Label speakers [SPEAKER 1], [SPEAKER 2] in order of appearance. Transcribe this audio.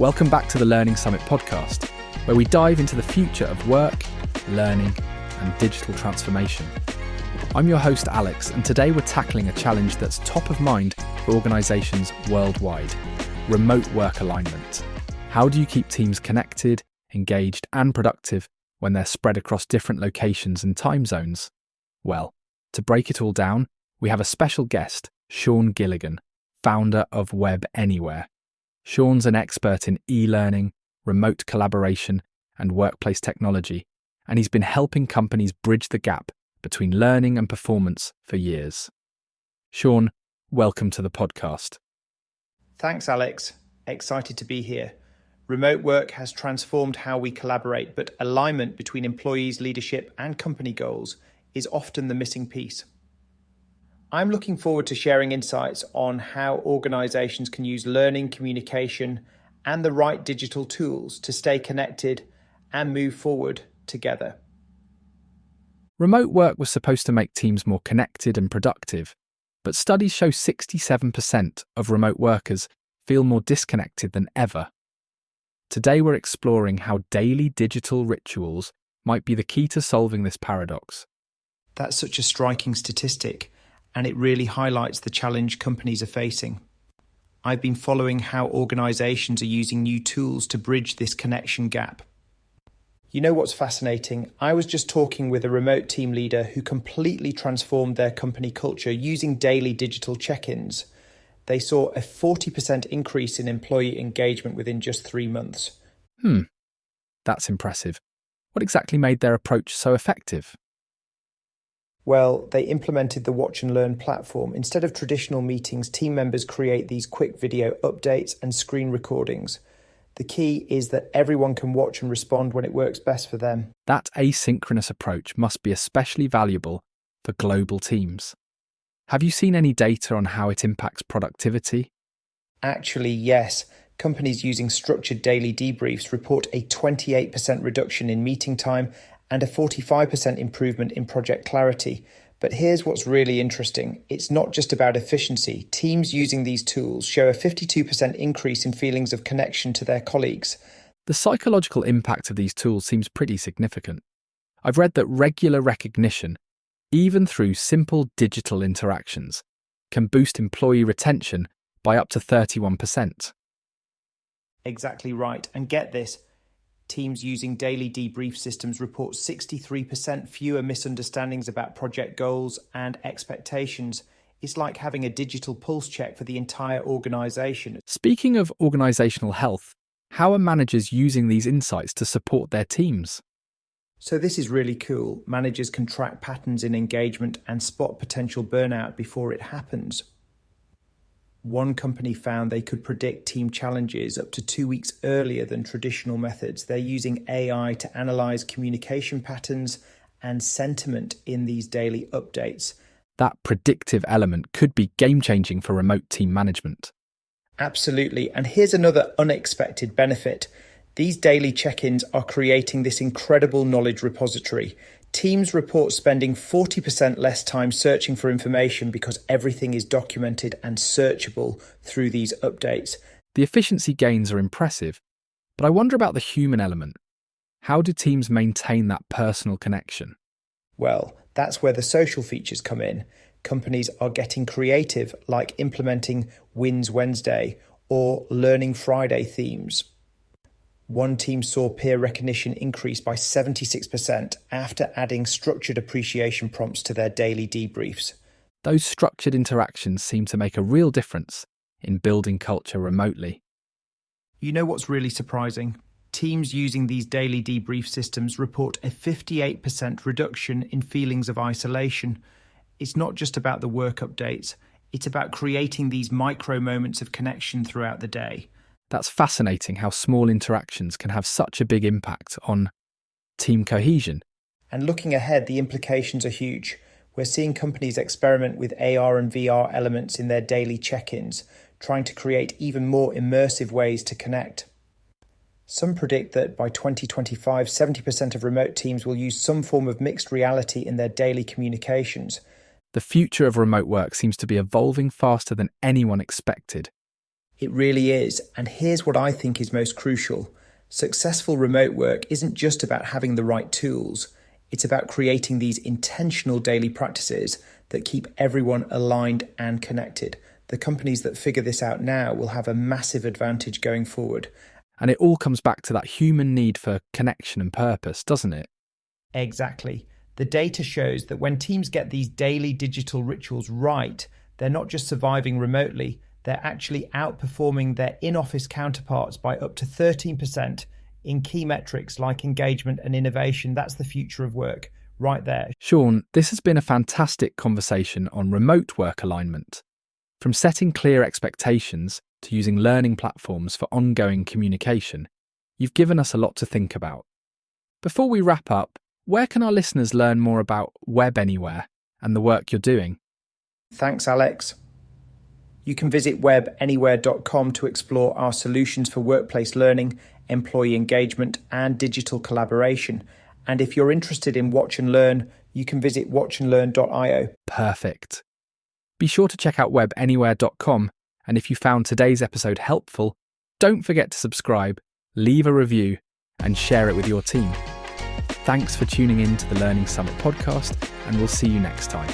[SPEAKER 1] Welcome back to the Learning Summit podcast, where we dive into the future of work, learning, and digital transformation. I'm your host, Alex, and today we're tackling a challenge that's top of mind for organisations worldwide: remote work alignment. How do you keep teams connected, engaged, and productive when they're spread across different locations and time zones? Well, to break it all down, we have a special guest, Sean Gilligan, founder of Webanywhere. Sean's an expert in e-learning, remote collaboration, and workplace technology, and he's been helping companies bridge the gap between learning and performance for years. Sean, welcome to the podcast.
[SPEAKER 2] Thanks, Alex. Excited to be here. Remote work has transformed how we collaborate, but alignment between employees, leadership, and company goals is often the missing piece. I'm looking forward to sharing insights on how organizations can use learning, communication, and the right digital tools to stay connected and move forward together.
[SPEAKER 1] Remote work was supposed to make teams more connected and productive, but studies show 67% of remote workers feel more disconnected than ever. Today we're exploring how daily digital rituals might be the key to solving this paradox.
[SPEAKER 2] That's such a striking statistic, and it really highlights the challenge companies are facing. I've been following how organizations are using new tools to bridge this connection gap. You know what's fascinating? I was just talking with a remote team leader who completely transformed their company culture using daily digital check-ins. They saw a 40% increase in employee engagement within just 3 months.
[SPEAKER 1] That's impressive. What exactly made their approach so effective?
[SPEAKER 2] Well, they implemented the Watch and Learn platform. Instead of traditional meetings, team members create these quick video updates and screen recordings. The key is that everyone can watch and respond when it works best for them.
[SPEAKER 1] That asynchronous approach must be especially valuable for global teams. Have you seen any data on how it impacts productivity?
[SPEAKER 2] Actually, yes. Companies using structured daily debriefs report a 28% reduction in meeting time and a 45% improvement in project clarity. But here's what's really interesting. It's not just about efficiency. Teams using these tools show a 52% increase in feelings of connection to their colleagues.
[SPEAKER 1] The psychological impact of these tools seems pretty significant. I've read that regular recognition, even through simple digital interactions, can boost employee retention by up to 31%.
[SPEAKER 2] Exactly right. And get this. Teams using daily debrief systems report 63% fewer misunderstandings about project goals and expectations. It's like having a digital pulse check for the entire organization.
[SPEAKER 1] Speaking of organizational health, how are managers using these insights to support their teams?
[SPEAKER 2] So this is really cool. Managers can track patterns in engagement and spot potential burnout before it happens. One company found they could predict team challenges up to 2 weeks earlier than traditional methods. They're using AI to analyze communication patterns and sentiment in these daily updates.
[SPEAKER 1] That predictive element could be game-changing for remote team management.
[SPEAKER 2] Absolutely. And here's another unexpected benefit. These daily check-ins are creating this incredible knowledge repository. Teams report spending 40% less time searching for information because everything is documented and searchable through these updates.
[SPEAKER 1] The efficiency gains are impressive, but I wonder about the human element. How do teams maintain that personal connection?
[SPEAKER 2] Well, that's where the social features come in. Companies are getting creative, like implementing Wins Wednesday or Learning Friday themes. One team saw peer recognition increase by 76% after adding structured appreciation prompts to their daily debriefs.
[SPEAKER 1] Those structured interactions seem to make a real difference in building culture remotely.
[SPEAKER 2] You know what's really surprising? Teams using these daily debrief systems report a 58% reduction in feelings of isolation. It's not just about the work updates, it's about creating these micro moments of connection throughout the day.
[SPEAKER 1] That's fascinating how small interactions can have such a big impact on team cohesion.
[SPEAKER 2] And looking ahead, the implications are huge. We're seeing companies experiment with AR and VR elements in their daily check-ins, trying to create even more immersive ways to connect. Some predict that by 2025, 70% of remote teams will use some form of mixed reality in their daily communications.
[SPEAKER 1] The future of remote work seems to be evolving faster than anyone expected.
[SPEAKER 2] It really is. And here's what I think is most crucial. Successful remote work isn't just about having the right tools. It's about creating these intentional daily practices that keep everyone aligned and connected. The companies that figure this out now will have a massive advantage going forward.
[SPEAKER 1] And it all comes back to that human need for connection and purpose, doesn't it?
[SPEAKER 2] Exactly. The data shows that when teams get these daily digital rituals right, they're not just surviving remotely, they're actually outperforming their in-office counterparts by up to 13% in key metrics like engagement and innovation. That's the future of work right there.
[SPEAKER 1] Sean, this has been a fantastic conversation on remote work alignment. From setting clear expectations to using learning platforms for ongoing communication, you've given us a lot to think about. Before we wrap up, where can our listeners learn more about Webanywhere and the work you're doing?
[SPEAKER 2] Thanks, Alex. You can visit webanywhere.com to explore our solutions for workplace learning, employee engagement, and digital collaboration. And if you're interested in Watch and Learn, you can visit watchandlearn.io.
[SPEAKER 1] Perfect. Be sure to check out webanywhere.com, and if you found today's episode helpful, don't forget to subscribe, leave a review, and share it with your team. Thanks for tuning in to the Learning Summit podcast, and we'll see you next time.